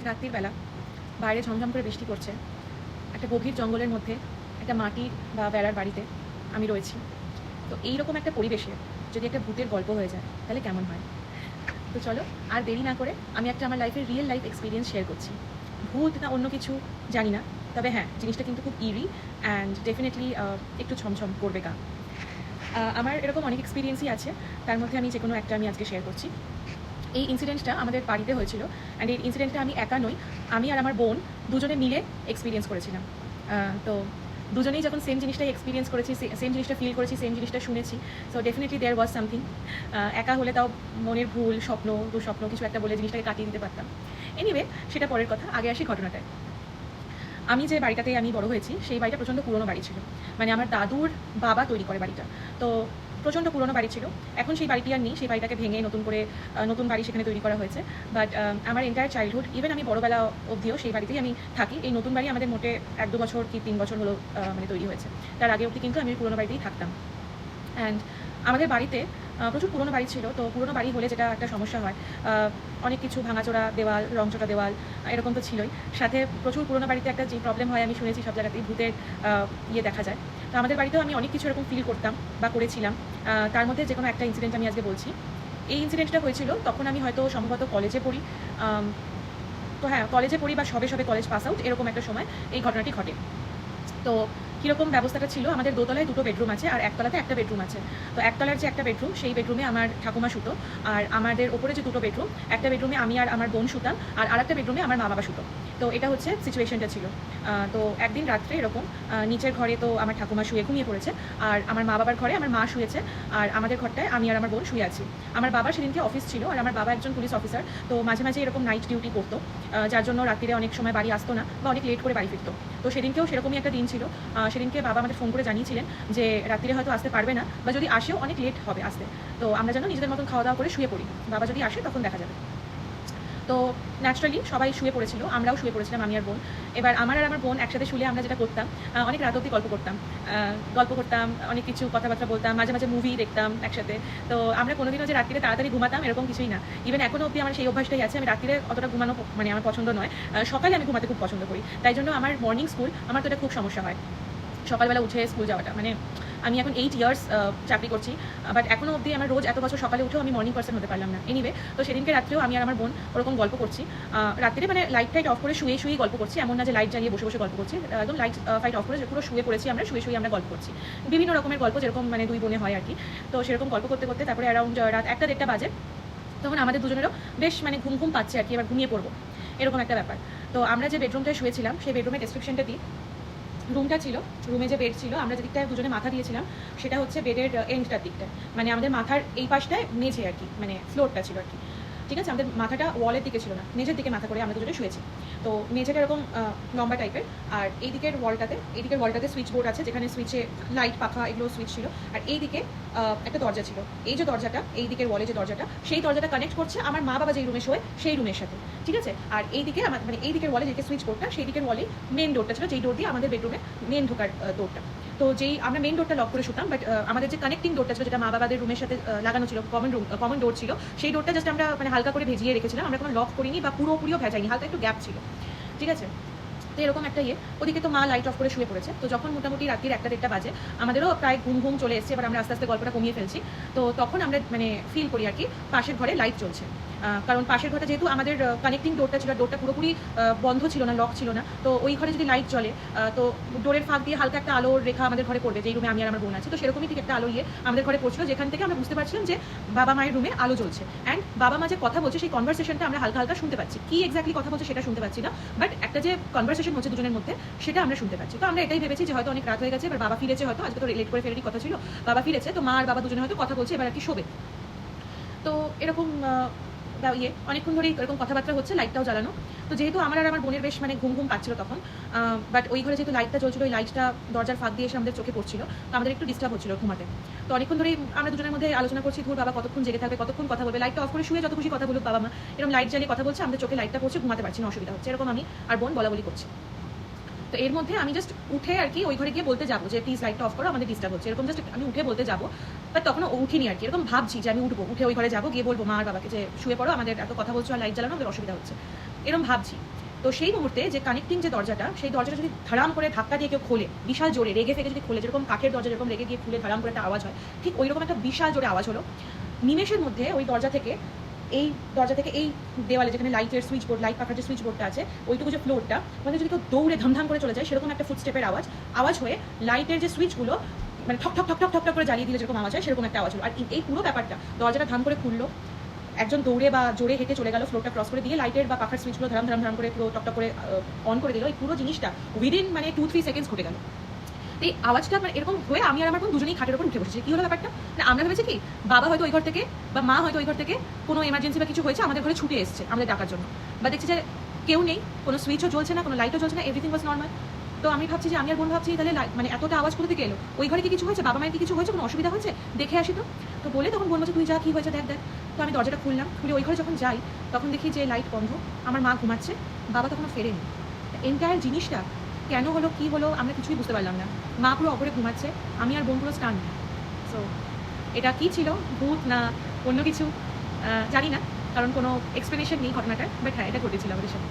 রাত্রির বেলা বাইরে ঝমঝম করে বৃষ্টি পড়ছে, একটা গভীর জঙ্গলের মধ্যে একটা মাটির বা বেড়ার বাড়িতে আমি রয়েছি। তো এইরকম একটা পরিবেশে যদি একটা ভূতের গল্প হয়ে যায় তাহলে কেমন হয়? তো চলো আর দেরি না করে আমি একটা আমার লাইফের রিয়েল লাইফ এক্সপিরিয়েন্স শেয়ার করছি। ভূত না অন্য কিছু জানি না, তবে হ্যাঁ, জিনিসটা কিন্তু খুব ইরি অ্যান্ড ডেফিনেটলি একটু ছমছম করবে গা। আমার এরকম অনেক এক্সপিরিয়েন্সই আছে, তার মধ্যে আমি যে কোনো একটা আমি আজকে শেয়ার করছি। এই ইনসিডেন্টটা আমাদের বাড়িতে হয়েছিল অ্যান্ড এই ইনসিডেন্টটা আমি একা নই, আমি আর আমার বোন দুজনে মিলে এক্সপিরিয়েন্স করেছিলাম। তো দুজনেই যখন সেম জিনিসটাই এক্সপিরিয়েন্স করেছি, সেম জিনিসটা ফিল করেছি, সেম জিনিসটা শুনেছি, so definitely there was something. একা হলে তাও মনের ভুল, স্বপ্ন, দুঃস্বপ্ন কিছু একটা বলে জিনিসটাকে কাটিয়ে দিতে পারতাম। এনিওয়ে, সেটা পরের কথা, আগে আসি ঘটনাটায়। আমি যে বাড়িটাতে আমি বড় হয়েছি সেই বাড়িটা প্রচণ্ড পুরনো বাড়ি ছিল, মানে আমার দাদুর বাবা তৈরি করে বাড়িটা। তো প্রচণ্ড পুরনো বাড়ি ছিল। এখন সেই বাড়িটি আর নেই, সেই বাড়িটাকে ভেঙে নতুন করে নতুন বাড়ি সেখানে তৈরি করা হয়েছে। বাট আমার এন্টায়ার চাইল্ডহুড, ইভেন আমি বড়বেলা অবধিও সেই বাড়িতেই আমি থাকি। এই নতুন বাড়ি আমাদের মোটে 1-2 বছর কি 3 বছর হলো মানে তৈরি হয়েছে। তার আগে অবধি কিন্তু আমি পুরনো বাড়িতেই থাকতাম। অ্যান্ড আমাদের বাড়িতে প্রচুর পুরনো বাড়ি ছিল। তো পুরনো বাড়ি হলে যেটা একটা সমস্যা হয়, অনেক কিছু ভাঙাচোরা দেওয়াল, রংচটা দেওয়াল, এরকম তো ছিলই। সাথে প্রচুর পুরনো বাড়িতে একটা যে প্রবলেম হয়, আমি শুনেছি সব জায়গাতেই ভূতের ইয়ে দেখা যায়। তো আমাদের বাড়িতেও আমি অনেক কিছু এরকম ফিল করতাম বা করেছিলাম। তার মধ্যে যে কোনো একটা ইনসিডেন্ট আমি আজকে বলছি। এই ইনসিডেন্টটা হয়েছিল তখন আমি হয়তো সম্ভবত কলেজে পড়ি। তো হ্যাঁ, কলেজে পড়ি বা সবে সবে কলেজ পাস আউট, এরকম একটা সময় এই ঘটনাটি ঘটে। তো কীরকম ব্যবস্থাটা ছিল, আমাদের দোতলায় 2টো বেডরুম আছে আর একতলাতে একটা বেডরুম আছে। তো একতলার যে একটা বেডরুম, সেই বেডরুমে আমার ঠাকুমা শুতো। আর আমাদের ওপরে যে 2টো বেডরুম, একটা বেডরুমে আমি আর আমার বোন শুতাম, আর আরেকটা বেডরুমে আমার মা বাবা শুতো। তো এটা হচ্ছে সিচুয়েশনটা ছিল। তো একদিন রাত্রে এরকম নিচের ঘরে তো আমার ঠাকুমা শুয়ে ঘুমিয়ে পড়েছে, আর আমার মা বাবার ঘরে আমার মা শুয়েছে, আর আমাদের ঘরটায় আমি আর আমার বোন শুয়ে আছি। আমার বাবার সেদিনকে অফিস ছিল, আর আমার বাবা একজন পুলিশ অফিসার। তো মাঝে মাঝে এরকম নাইট ডিউটি করতো, যার জন্য রাত্রিরে অনেক সময় বাড়ি আসতো না বা অনেক লেট করে বাড়ি ফিরতো। তো সেদিনকেও সেরকমই একটা দিন ছিল। সেদিনকে বাবা আমাদের ফোন করে জানিয়েছিলেন যে রাত্রিরে হয়তো আসতে পারবে না, বা যদি আসেও অনেক লেট হবে আসতে। তো আমরা যেন নিজেদের মতন খাওয়া দাওয়া করে শুয়ে পড়ি, বাবা যদি আসে তখন দেখা যাবে। তো ন্যাচারালি সবাই শুয়ে পড়েছিল, আমরাও শুয়ে পড়েছিলাম, আমি আর বোন। এবার আমার আর আমার বোন একসাথে শুলে আমরা যেটা করতাম, অনেক রাত অবধি গল্প করতাম, অনেক কিছু কথাবার্তা বলতাম, মাঝে মাঝে মুভি দেখতাম একসাথে। তো আমরা কোনোদিনও যে রাত্রিরে তাড়াতাড়ি ঘুমাতাম এরকম কিছুই না। ইভেন এখনও অবধি আমার সেই অভ্যাসটাই আছে, আমি রাত্রিরে অতটা ঘুমানো মানে আমার পছন্দ নয়। সকালে আমি ঘুমাতে খুব পছন্দ করি, তাই জন্য আমার মর্নিং স্কুল, আমার তো এটা খুব সমস্যা হয় সকালবেলা উঠে স্কুল যাওয়াটা। মানে আমি এখন 8 ইয়ার্স চাকরি করছি, বাট এখনও অবধি আমার রোজ এত বছর সকালে উঠেও আমি মর্নিং পার্সন হতে পারলাম না। এনিওয়ে, তো সেদিনকে রাত্রেও আমি আর আমার বোন ওরকম গল্প করছি। রাত্রে মানে লাইট টাইট অফ করে শুয়েই গল্প করছি, এমন না যে লাইট জ্বালিয়ে বসে বসে গল্প করছি। একদম লাইট ফাইট অফ করে পুরো শুয়ে পড়েছি, আমরা শুয়ে আমরা গল্প করছি। বিভিন্ন রকমের গল্প, যেরকম মানে দুই বোনে হয় আর কি। তো সেরকম গল্প করতে করতে তারপরে অ্যারাউন্ড রাত 1টা-1:30 বাজে। তখন আমাদের দুজনেরও বেশ মানে ঘুম পাচ্ছে আর কি, এবার ঘুমিয়ে পড়বো এরকম একটা ব্যাপার। তো আমরা যে বেডরুমটায় শুয়েছিলাম সেই বেডরুমের ডেসক্রিপশনটা দিই। রুমটা ছিল, রুমে যে বেড ছিল, আমরা যে দিকটায় দুজনে মাথা দিয়েছিলাম সেটা হচ্ছে বেডের এন্ডটার দিকটা, মানে আমাদের মাথার এই পাশটায় মেঝে আর কি, মানে ফ্লোরটা ছিল আর কি। ঠিক আছে, আমাদের মাথাটা ওয়ালের দিকে ছিল না, মেঝের দিকে মাথা করে আমরা দুজনে শুয়েছি। তো মেঝেটা এরকম লম্বা টাইপের, আর এইদিকের ওয়ালটাতে সুইচ বোর্ড আছে, যেখানে সুইচে লাইট পাখা এগুলো সুইচ ছিল। আর এইদিকে একটা দরজা ছিল, এই যে দরজাটা, এই দিকের ওয়ালে যে দরজাটা, সেই দরজাটা কানেক্ট করছে আমার মা বাবা যেই রুমে শোয় সেই রুমের সাথে। ঠিক আছে, আর এইদিকে আমার মানে এই দিকের ওয়ালে যেদিকে সুইচ বোর্ডটা, সেই দিকের ওয়ালে মেন ডোরটা ছিল, যেই ডোর দিয়ে আমাদের বেডরুমে মেন ঢোকার ডোরটা। তো যেই আমরা মেন ডোরটা লক করে শুতাম, বাট আমাদের যে কানেক্টিং ডোরটা ছিল, যেটা মা বাবাদের রুমের সাথে লাগানো ছিল, কমন ডোর ছিল, সেই ডোরটা জাস্ট আমরা মানে হালকা করে ভেজিয়ে রেখেছিলাম, আমরা কোনো লক করিনি বা পুরোপুরিও ভেজাইনি, হালকা একটু গ্যাপ ছিল। ঠিক আছে, তো এরকম একটা ওদিকে তো মা লাইট অফ করে শুয়ে পড়েছে। তো যখন মোটামুটি রাত্রির 1টা-1:30 বাজে, আমাদেরও প্রায় ঘুম চলে এসেছে, এবার আমরা আস্তে আস্তে গল্পটা কমিয়ে ফেলছি। তো তখন আমরা মানে ফিল করি আর কি পাশের ঘরে লাইট জ্বলছে, কারণ পাশের ঘরটা যেহেতু আমাদের কানেক্টিং ডোরটা ছিল, ডোরটা পুরোপুরি বন্ধ ছিল না, লক ছিল না। তো ওই ঘরে যদি লাইট জ্বলে, তো ডোরের ফাঁক দিয়ে হালকা একটা আলোর রেখা আমাদের ঘরে পড়বে, যেই রুমে আমি আর আমার বোন আছি। তো সেরকমই ঠিক একটা আলো আমাদের ঘরে পড়ছিল, যেখান থেকে আমরা বুঝতে পারছিলাম যে বাবা মায়ের রুমে আলো জ্বলছে। অ্যান্ড বাবা মা যে কথা বলছে সেই কনভারসেশনটা আমরা হালকা হালকা শুনতে পাচ্ছি, কি এক্স্যাক্টলি কথা বলছে সেটা শুনতে পাচ্ছি না, বাট একটা যে কনভারসেশন হচ্ছে দুজনের মধ্যে সেটা আমরা শুনতে পাচ্ছি। তো আমরা এটাই ভেবেছি যে হয়তো অনেক রাত হয়ে গেছে, এবার বাবা ফিরেছে, হয়তো আজকে তো লেট করে ফেরারই কথা ছিল, বাবা ফিরেছে, তো মা আর বাবা দুজনে হয়তো কথা বলছে, এবার আর কি শোবে। তো এরকম অনেকক্ষণ ধরেই এরকম কথাবার্তা হচ্ছে, লাইটটাও জ্বালানো। তো যেহেতু আমার আর আমার বোনের বেশ মানে ঘুম পাচ্ছিল তখন, বাট ওই ঘরে যেহেতু লাইটটা জ্বলছিল, ওই লাইটটা দরজার ফাঁক দিয়ে এসে আমাদের চোখে পড়ছিল, তো আমাদের একটু ডিস্টার্ব হচ্ছিল ঘুমাতে। তো অনেকক্ষণ ধরেই আমরা দুজনের মধ্যে আলোচনা করছি, ধুর বাবা কতক্ষণ জেগে থাকবে, কতক্ষণ কথা বলবে, লাইটটা অফ করে শুয়ে যত খুশি কথা বলুক বাবা মা, এরকম লাইট জ্বালিয়ে কথা বলছে, আমাদের চোখে লাইটটা পড়ছে, ঘুমাতে পারছি না, অসুবিধা হচ্ছে, এরকম আমি আর বোন বলাবলি করছি। তো এর মধ্যে আমি জাস্ট উঠে আর কি ওই ঘরে গিয়ে বলতে যাবো যে প্লিজ লাইটটা অফ করো, আমাদের ডিস্টার্ব হচ্ছে, এরকম জাস্ট আমি উঠে বলতে যাবো। বাট তখনও উঠিনি আর কি, এরকম ভাবছি যে আমি উঠে ওই ঘরে যাবো, গিয়ে বলবো মা আর বাবাকে যে শুয়ে পড়ো, আমাদের এত কথা বলছো আর লাইট জ্বালানো, আমাদের অসুবিধা হচ্ছে। এরকম ভাবছি। তো সেই মুহূর্তে যে কানেক্টিং যে দরজাটা, সেই দরজাটা যদি ধারাম করে ধাক্কা দিয়ে কেউ খোলে, বিশাল জোরে রেগে ফেগে যদি খোলে, যেরকম কাঠের দরজা যেরকম রেগে গিয়ে খুলে ধারাম করে একটা আওয়াজ হয়, ঠিক ওইরকম একটা বিশাল জোরে আওয়াজ হলো। নিমেষের মধ্যে ওই দরজা থেকে এই দেওয়ালে যেখানে লাইটের সুইচ বোর্ড, লাইট পাখার যে সুইচ বোর্ডটা আছে, ওইটুকু যে ফ্লোরটা, ওখানে যদি কেউ দৌড়ে ধামধাম করে চলে যায়, সেরকম একটা ফুটস্টেপের আওয়াজ হয়ে লাইটের যে সুইচগুলো মানে ঠক ঠক ঠক ঠক ঠক ঠক করে জ্বালিয়ে দিলে যেরকম আওয়াজ হয়, সেরকম একটা আওয়াজ হলো। আর এই পুরো ব্যাপারটা, দরজাটা ধাম করে খুললো, একজন দৌড়ে বা জোরে হেঁটে চলে গেল, ফ্লোরটা ক্রস করে দিয়ে লাইটের বা পাখার সুইচগুলো ধারাম ধারাম ধারাম করে পুরো টক টক করে অন করে দিল। এই পুরো জিনিসটা উইদিন মানে 2-3 সেকেন্ডস ঘটে গেল। এই আওয়াজটা মানে এরকম হয়ে আমি আর আমার বোন দুজনেই খাটের উপর উঠে বসেছি। কি হলো ব্যাপারটা না, আমরা ভেবেছি কি বাবা হয়তো ওই ঘর থেকে বা মা হয়তো ওই ঘর থেকে কোনো এমার্জেন্সি বা কিছু হয়েছে, আমাদের ঘরে ছুটে এসছে আমাদের ডাকার জন্য। বা দেখছি যে কেউ নেই, কোনো সুইচও জ্বলছে না, কোনো লাইটও জ্বলছে না, এভরিথিং ওয়াজ নর্মাল। তো আমি ভাবছি যে আমি আর বোন ভাবছি তাহলে মানে এতটা আওয়াজ কোথা থেকে এলো, ওই ঘরে কি কিছু হয়েছে, বাবা মায়ের কি কিছু হয়েছে, কোনো অসুবিধা হয়েছে, দেখে আসি। তো বলে তখন বোন বলছে তুই যা, কি হয়েছে দেখ দেখ। তো আমি দরজাটা খুললাম, খুলে ওই ঘরে যখন যাই তখন দেখি যে লাইট বন্ধ, আমার মা ঘুমাচ্ছে, বাবা তখনও ফেরেনি। এন্টায়ার জিনিসটা কেন হলো, কি হলো, আমরা কিছুই বুঝতে পারলাম না। মা পুরো অপরে ঘুমাচ্ছে, আমি আর বোন পুরো স্টান। সো এটা কি ছিল, ভূত না অন্য কিছু জানি না, কারণ কোনো এক্সপ্লেনেশন নেই ঘটনাটার, বাট হ্যাঁ এটা ঘটেছিল আমাদের সাথে।